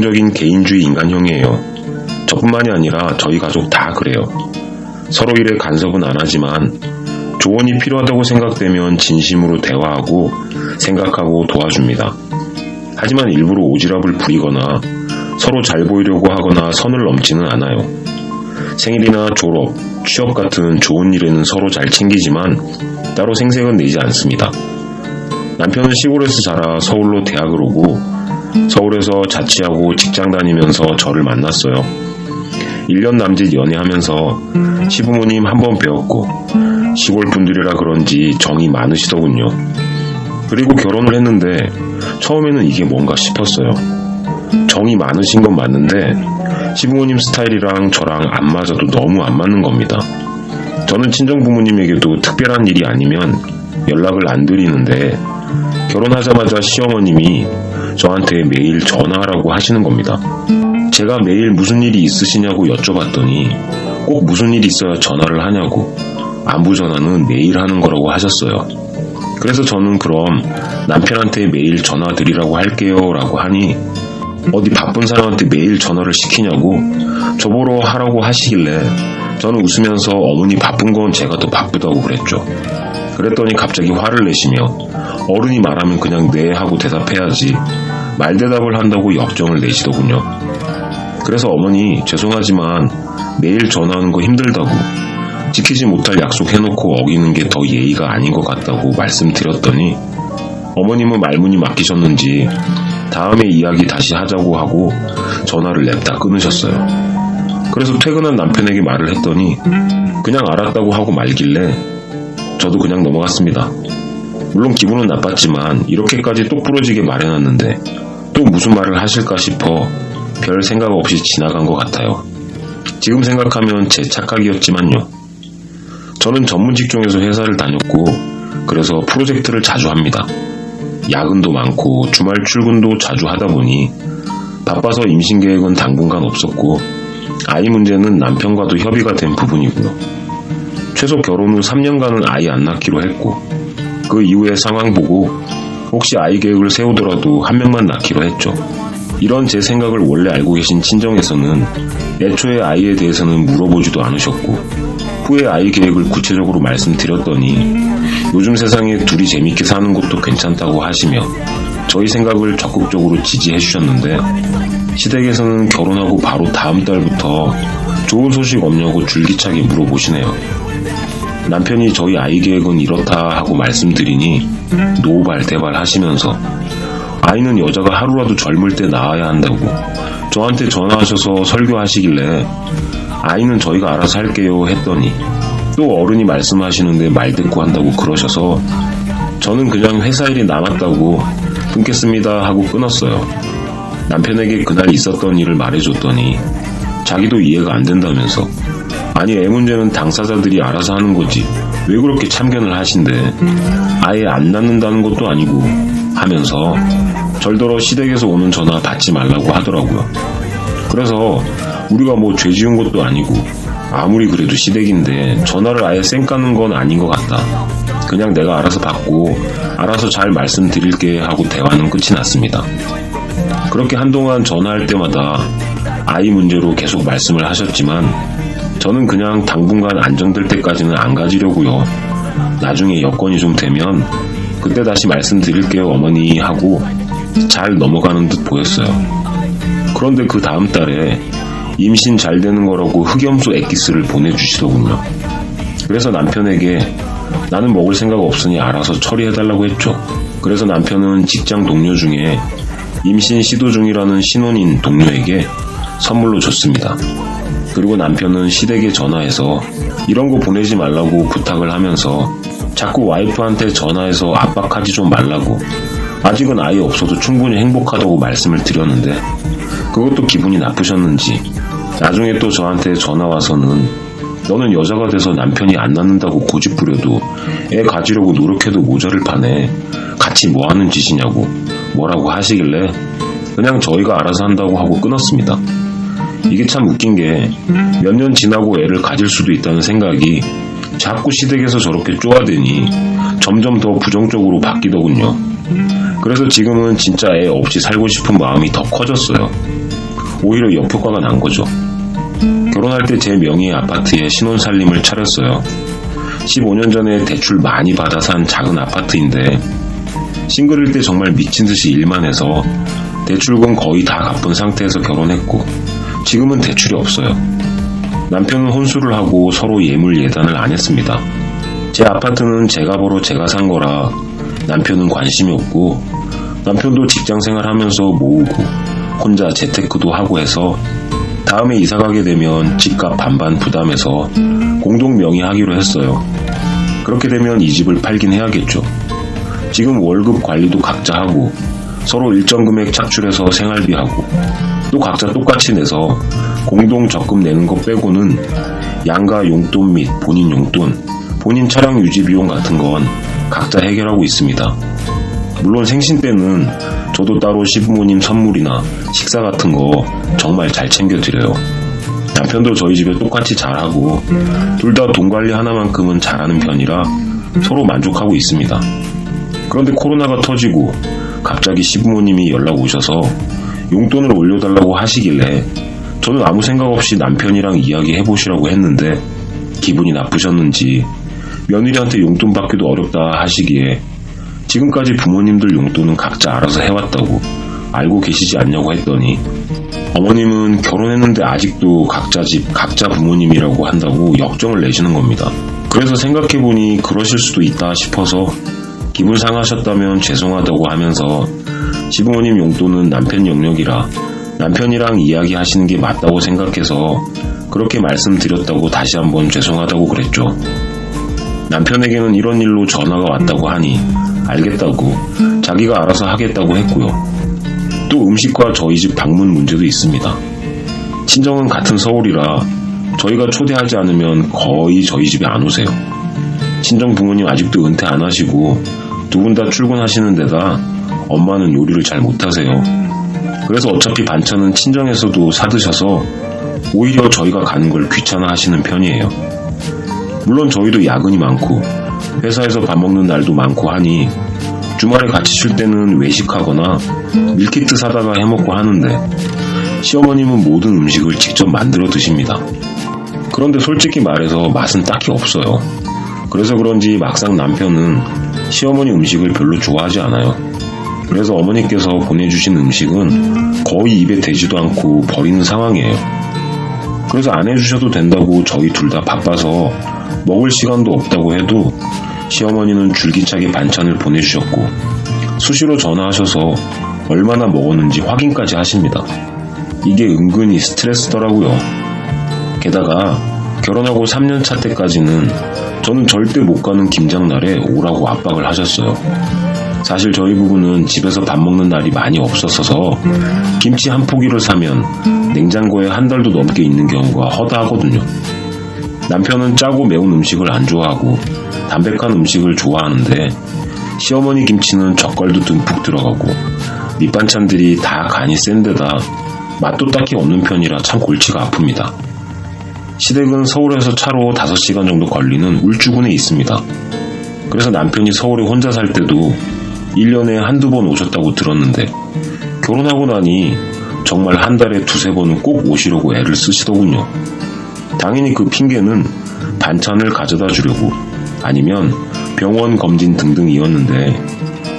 적인 개인주의 인간형이에요. 저뿐만이 아니라 저희 가족 다 그래요. 서로 일에 간섭은 안 하지만 조언이 필요하다고 생각되면 진심으로 대화하고 생각하고 도와줍니다. 하지만 일부러 오지랖을 부리거나 서로 잘 보이려고 하거나 선을 넘지는 않아요. 생일이나 졸업, 취업 같은 좋은 일에는 서로 잘 챙기지만 따로 생색은 내지 않습니다. 남편은 시골에서 자라 서울로 대학을 오고 서울에서 자취하고 직장 다니면서 저를 만났어요. 1년 남짓 연애하면서 시부모님 한 번 배웠고 시골 분들이라 그런지 정이 많으시더군요. 그리고 결혼을 했는데 처음에는 이게 뭔가 싶었어요. 정이 많으신 건 맞는데 시부모님 스타일이랑 저랑 안 맞아도 너무 안 맞는 겁니다. 저는 친정부모님에게도 특별한 일이 아니면 연락을 안 드리는데 결혼하자마자 시어머님이 저한테 매일 전화하라고 하시는 겁니다. 제가 매일 무슨 일이 있으시냐고 여쭤봤더니 꼭 무슨 일이 있어야 전화를 하냐고, 안부 전화는 매일 하는 거라고 하셨어요. 그래서 저는 그럼 남편한테 매일 전화 드리라고 할게요 라고 하니 어디 바쁜 사람한테 매일 전화를 시키냐고 저보러 하라고 하시길래 저는 웃으면서 어머니 바쁜 건 제가 더 바쁘다고 그랬죠. 그랬더니 갑자기 화를 내시며 어른이 말하면 그냥 네 하고 대답해야지 말대답을 한다고 역정을 내시더군요. 그래서 어머니 죄송하지만 매일 전화하는 거 힘들다고, 지키지 못할 약속 해놓고 어기는 게 더 예의가 아닌 것 같다고 말씀드렸더니 어머님은 말문이 막히셨는지 다음에 이야기 다시 하자고 하고 전화를 냅다 끊으셨어요. 그래서 퇴근한 남편에게 말을 했더니 그냥 알았다고 하고 말길래 저도 그냥 넘어갔습니다. 물론 기분은 나빴지만 이렇게까지 똑부러지게 말해놨는데 또 무슨 말을 하실까 싶어 별 생각 없이 지나간 것 같아요. 지금 생각하면 제 착각이었지만요. 저는 전문 직종에서 회사를 다녔고 그래서 프로젝트를 자주 합니다. 야근도 많고 주말 출근도 자주 하다 보니 바빠서 임신 계획은 당분간 없었고 아이 문제는 남편과도 협의가 된 부분이고요. 최소 결혼 후 3년간은 아이 안 낳기로 했고 그 이후의 상황 보고 혹시 아이 계획을 세우더라도 한 명만 낳기로 했죠. 이런 제 생각을 원래 알고 계신 친정에서는 애초에 아이에 대해서는 물어보지도 않으셨고 후에 아이 계획을 구체적으로 말씀드렸더니 요즘 세상에 둘이 재밌게 사는 것도 괜찮다고 하시며 저희 생각을 적극적으로 지지해 주셨는데 시댁에서는 결혼하고 바로 다음 달부터 좋은 소식 없냐고 줄기차게 물어보시네요. 남편이 저희 아이 계획은 이렇다 하고 말씀드리니 노발대발 하시면서 아이는 여자가 하루라도 젊을 때 낳아야 한다고 저한테 전화하셔서 설교하시길래 아이는 저희가 알아서 할게요 했더니 또 어른이 말씀하시는데 말대꾸 한다고 그러셔서 저는 그냥 회사 일이 남았다고 끊겠습니다 하고 끊었어요. 남편에게 그날 있었던 일을 말해줬더니 자기도 이해가 안 된다면서 아니 애 문제는 당사자들이 알아서 하는 거지 왜 그렇게 참견을 하신대, 아예 안 낳는다는 것도 아니고 하면서 절더러 시댁에서 오는 전화 받지 말라고 하더라고요. 그래서 우리가 뭐 죄 지은 것도 아니고 아무리 그래도 시댁인데 전화를 아예 쌩 까는 건 아닌 것 같다, 그냥 내가 알아서 받고 알아서 잘 말씀드릴게 하고 대화는 끝이 났습니다. 그렇게 한동안 전화할 때마다 아이 문제로 계속 말씀을 하셨지만 저는 그냥 당분간 안정될 때까지는 안 가지려고요. 나중에 여건이 좀 되면 그때 다시 말씀드릴게요 어머니 하고 잘 넘어가는 듯 보였어요. 그런데 그 다음 달에 임신 잘 되는 거라고 흑염소 엑기스를 보내주시더군요. 그래서 남편에게 나는 먹을 생각 없으니 알아서 처리해달라고 했죠. 그래서 남편은 직장 동료 중에 임신 시도 중이라는 신혼인 동료에게 선물로 줬습니다. 그리고 남편은 시댁에 전화해서 이런 거 보내지 말라고 부탁을 하면서 자꾸 와이프한테 전화해서 압박하지 좀 말라고, 아직은 아이 없어도 충분히 행복하다고 말씀을 드렸는데 그것도 기분이 나쁘셨는지 나중에 또 저한테 전화와서는 너는 여자가 돼서 남편이 안 낳는다고 고집 부려도 애 가지려고 노력해도 모자를 파네, 같이 뭐 하는 짓이냐고 뭐라고 하시길래 그냥 저희가 알아서 한다고 하고 끊었습니다. 이게 참 웃긴 게 몇 년 지나고 애를 가질 수도 있다는 생각이 자꾸 시댁에서 저렇게 쪼아대니 점점 더 부정적으로 바뀌더군요. 그래서 지금은 진짜 애 없이 살고 싶은 마음이 더 커졌어요. 오히려 역효과가 난 거죠. 결혼할 때 제 명의의 아파트에 신혼살림을 차렸어요. 15년 전에 대출 많이 받아 산 작은 아파트인데 싱글일 때 정말 미친듯이 일만 해서 대출금 거의 다 갚은 상태에서 결혼했고 지금은 대출이 없어요. 남편은 혼수를 하고 서로 예물 예단을 안 했습니다. 제 아파트는 제가 벌어 제가 산 거라 남편은 관심이 없고 남편도 직장생활 하면서 모으고 혼자 재테크도 하고 해서 다음에 이사가게 되면 집값 반반 부담해서 공동 명의하기로 했어요. 그렇게 되면 이 집을 팔긴 해야겠죠. 지금 월급 관리도 각자 하고 서로 일정 금액 착출해서 생활비하고 또 각자 똑같이 내서 공동 적금 내는 것 빼고는 양가 용돈 및 본인 용돈, 본인 차량 유지 비용 같은 건 각자 해결하고 있습니다. 물론 생신 때는 저도 따로 시부모님 선물이나 식사 같은 거 정말 잘 챙겨드려요. 남편도 저희 집에 똑같이 잘하고 둘 다 돈 관리 하나만큼은 잘하는 편이라 서로 만족하고 있습니다. 그런데 코로나가 터지고 갑자기 시부모님이 연락 오셔서 용돈을 올려달라고 하시길래 저는 아무 생각 없이 남편이랑 이야기해보시라고 했는데 기분이 나쁘셨는지 며느리한테 용돈 받기도 어렵다 하시기에 지금까지 부모님들 용돈은 각자 알아서 해왔다고 알고 계시지 않냐고 했더니 어머님은 결혼했는데 아직도 각자 집, 각자 부모님이라고 한다고 역정을 내시는 겁니다. 그래서 생각해보니 그러실 수도 있다 싶어서 기분 상하셨다면 죄송하다고 하면서 시부모님 용돈은 남편 영역이라 남편이랑 이야기하시는 게 맞다고 생각해서 그렇게 말씀드렸다고 다시 한번 죄송하다고 그랬죠. 남편에게는 이런 일로 전화가 왔다고 하니 알겠다고 자기가 알아서 하겠다고 했고요. 또 음식과 저희 집 방문 문제도 있습니다. 친정은 같은 서울이라 저희가 초대하지 않으면 거의 저희 집에 안 오세요. 친정 부모님 아직도 은퇴 안 하시고 두 분 다 출근하시는 데다 엄마는 요리를 잘 못하세요. 그래서 어차피 반찬은 친정에서도 사드셔서 오히려 저희가 가는 걸 귀찮아 하시는 편이에요. 물론 저희도 야근이 많고 회사에서 밥 먹는 날도 많고 하니 주말에 같이 쉴 때는 외식하거나 밀키트 사다가 해먹고 하는데 시어머님은 모든 음식을 직접 만들어 드십니다. 그런데 솔직히 말해서 맛은 딱히 없어요. 그래서 그런지 막상 남편은 시어머니 음식을 별로 좋아하지 않아요. 그래서 어머니께서 보내주신 음식은 거의 입에 대지도 않고 버리는 상황이에요. 그래서 안 해주셔도 된다고 저희 둘 다 바빠서 먹을 시간도 없다고 해도 시어머니는 줄기차게 반찬을 보내주셨고 수시로 전화하셔서 얼마나 먹었는지 확인까지 하십니다. 이게 은근히 스트레스더라고요. 게다가 결혼하고 3년차 때까지는 저는 절대 못 가는 김장날에 오라고 압박을 하셨어요. 사실 저희 부부는 집에서 밥 먹는 날이 많이 없었어서 김치 한 포기를 사면 냉장고에 한 달도 넘게 있는 경우가 허다하거든요. 남편은 짜고 매운 음식을 안 좋아하고 담백한 음식을 좋아하는데 시어머니 김치는 젓갈도 듬뿍 들어가고 밑반찬들이 다 간이 센 데다 맛도 딱히 없는 편이라 참 골치가 아픕니다. 시댁은 서울에서 차로 5시간 정도 걸리는 울주군에 있습니다. 그래서 남편이 서울에 혼자 살 때도 1년에 한두 번 오셨다고 들었는데 결혼하고 나니 정말 한 달에 2-3번은 꼭 오시려고 애를 쓰시더군요. 당연히 그 핑계는 반찬을 가져다 주려고 아니면 병원 검진 등등이었는데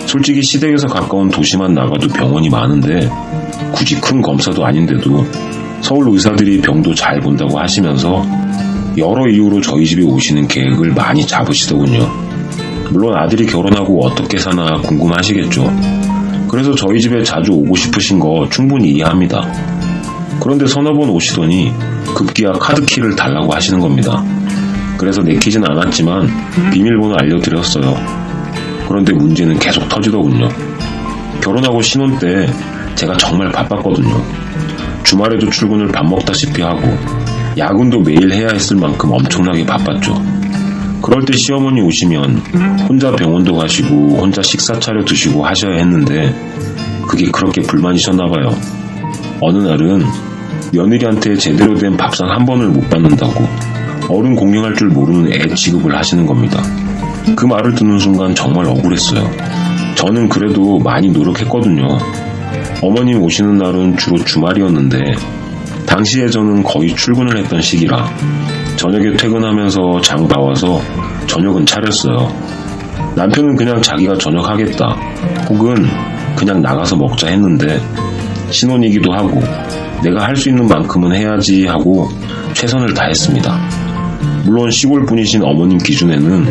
솔직히 시댁에서 가까운 도시만 나가도 병원이 많은데 굳이 큰 검사도 아닌데도 서울 의사들이 병도 잘 본다고 하시면서 여러 이유로 저희 집에 오시는 계획을 많이 잡으시더군요. 물론 아들이 결혼하고 어떻게 사나 궁금하시겠죠. 그래서 저희 집에 자주 오고 싶으신 거 충분히 이해합니다. 그런데 서너 번 오시더니 급기야 카드키를 달라고 하시는 겁니다. 그래서 내키진 않았지만 비밀번호 알려드렸어요. 그런데 문제는 계속 터지더군요. 결혼하고 신혼 때 제가 정말 바빴거든요. 주말에도 출근을 밥 먹다시피 하고 야근도 매일 해야 했을 만큼 엄청나게 바빴죠. 그럴 때 시어머니 오시면 혼자 병원도 가시고 혼자 식사 차려 드시고 하셔야 했는데 그게 그렇게 불만이셨나봐요. 어느 날은 며느리한테 제대로 된 밥상 한 번을 못 받는다고 어른 공경할 줄 모르는 애 취급을 하시는 겁니다. 그 말을 듣는 순간 정말 억울했어요. 저는 그래도 많이 노력했거든요. 어머님 오시는 날은 주로 주말이었는데 당시에 저는 거의 출근을 했던 시기라 저녁에 퇴근하면서 장 봐와서 저녁은 차렸어요. 남편은 그냥 자기가 저녁 하겠다 혹은 그냥 나가서 먹자 했는데 신혼이기도 하고 내가 할 수 있는 만큼은 해야지 하고 최선을 다했습니다. 물론 시골 분이신 어머님 기준에는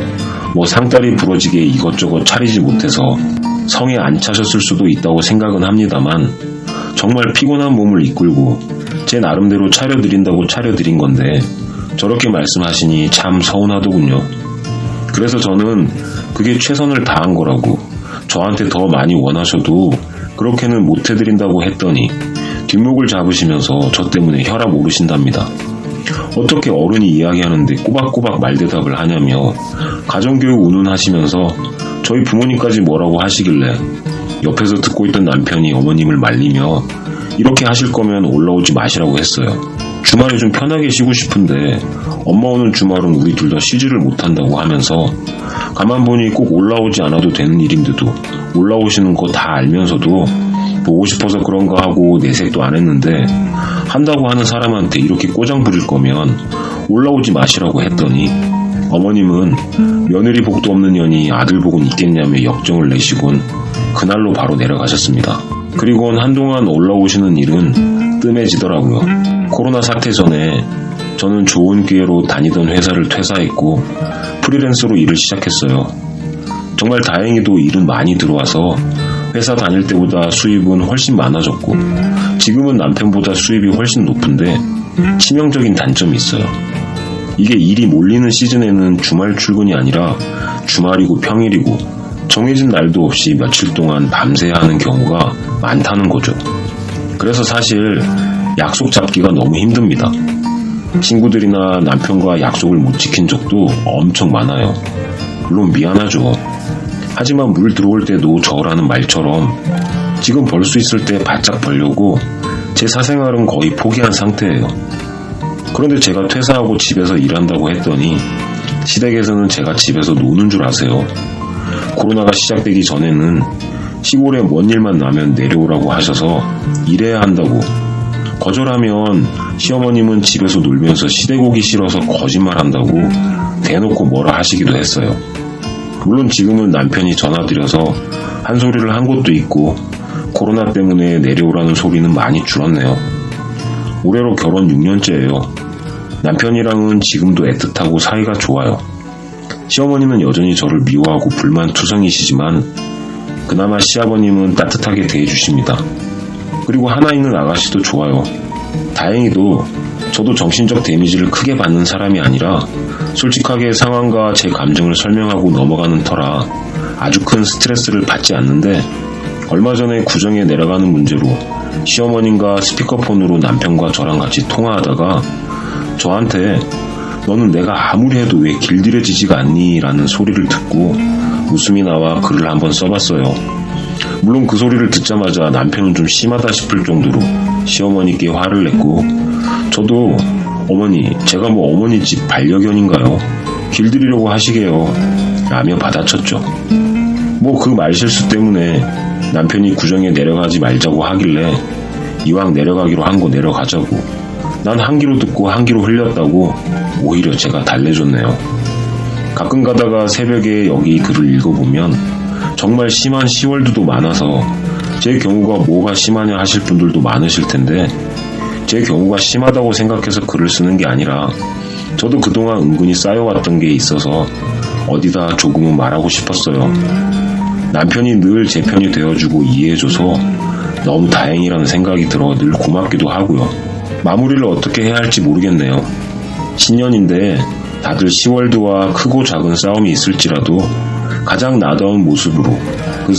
뭐 상다리 부러지게 이것저것 차리지 못해서 성에 안 차셨을 수도 있다고 생각은 합니다만 정말 피곤한 몸을 이끌고 제 나름대로 차려드린다고 차려드린 건데 저렇게 말씀하시니 참 서운하더군요. 그래서 저는 그게 최선을 다한 거라고 저한테 더 많이 원하셔도 그렇게는 못 해드린다고 했더니 뒷목을 잡으시면서 저 때문에 혈압 오르신답니다. 어떻게 어른이 이야기하는데 꼬박꼬박 말대답을 하냐며 가정교육 운운하시면서 저희 부모님까지 뭐라고 하시길래 옆에서 듣고 있던 남편이 어머님을 말리며 이렇게 하실 거면 올라오지 마시라고 했어요. 주말에 좀 편하게 쉬고 싶은데 엄마 오는 주말은 우리 둘 다 쉬지를 못한다고 하면서 가만 보니 꼭 올라오지 않아도 되는 일인데도 올라오시는 거 다 알면서도 보고 싶어서 그런가 하고 내색도 안 했는데 한다고 하는 사람한테 이렇게 꼬장 부릴 거면 올라오지 마시라고 했더니 어머님은 며느리 복도 없는 년이 아들 복은 있겠냐며 역정을 내시곤 그날로 바로 내려가셨습니다. 그리고는 한동안 올라오시는 일은 뜸해지더라고요. 코로나 사태 전에 저는 좋은 기회로 다니던 회사를 퇴사했고 프리랜서로 일을 시작했어요. 정말 다행히도 일은 많이 들어와서 회사 다닐 때보다 수입은 훨씬 많아졌고 지금은 남편보다 수입이 훨씬 높은데 치명적인 단점이 있어요. 이게 일이 몰리는 시즌에는 주말 출근이 아니라 주말이고 평일이고 정해진 날도 없이 며칠 동안 밤새야 하는 경우가 많다는 거죠. 그래서 사실 약속 잡기가 너무 힘듭니다. 친구들이나 남편과 약속을 못 지킨 적도 엄청 많아요. 물론 미안하죠. 하지만 물 들어올 때도 저라는 말처럼 지금 벌 수 있을 때 바짝 벌려고 제 사생활은 거의 포기한 상태예요. 그런데 제가 퇴사하고 집에서 일한다고 했더니 시댁에서는 제가 집에서 노는 줄 아세요. 코로나가 시작되기 전에는 시골에 먼 일만 나면 내려오라고 하셔서 일해야 한다고 거절하면 시어머님은 집에서 놀면서 시댁 오기 싫어서 거짓말한다고 대놓고 뭐라 하시기도 했어요. 물론 지금은 남편이 전화드려서 한 소리를 한 것도 있고 코로나 때문에 내려오라는 소리는 많이 줄었네요. 올해로 결혼 6년째예요. 남편이랑은 지금도 애틋하고 사이가 좋아요. 시어머니는 여전히 저를 미워하고 불만투성이시지만 그나마 시아버님은 따뜻하게 대해주십니다. 그리고 하나 있는 아가씨도 좋아요. 다행히도 저도 정신적 데미지를 크게 받는 사람이 아니라 솔직하게 상황과 제 감정을 설명하고 넘어가는 터라 아주 큰 스트레스를 받지 않는데 얼마 전에 구정에 내려가는 문제로 시어머님과 스피커폰으로 남편과 저랑 같이 통화하다가 저한테 너는 내가 아무리 해도 왜 길들여지지가 않니? 라는 소리를 듣고 웃음이 나와 글을 한번 써봤어요. 물론 그 소리를 듣자마자 남편은 좀 심하다 싶을 정도로 시어머니께 화를 냈고 저도 어머니 제가 뭐 어머니 집 반려견인가요? 길들이려고 하시게요 라며 받아쳤죠. 뭐 그 말실수 때문에 남편이 구정에 내려가지 말자고 하길래 이왕 내려가기로 한 거 내려가자고 난 한 귀로 듣고 한 귀로 흘렸다고 오히려 제가 달래줬네요. 가끔 가다가 새벽에 여기 글을 읽어보면 정말 심한 시월드도 많아서 제 경우가 뭐가 심하냐 하실 분들도 많으실 텐데 제 경우가 심하다고 생각해서 글을 쓰는 게 아니라 저도 그동안 은근히 쌓여왔던 게 있어서 어디다 조금은 말하고 싶었어요. 남편이 늘 제 편이 되어주고 이해해줘서 너무 다행이라는 생각이 들어 늘 고맙기도 하고요. 마무리를 어떻게 해야 할지 모르겠네요. 신년인데 다들 시월드와 크고 작은 싸움이 있을지라도 가장 나다운 모습으로 그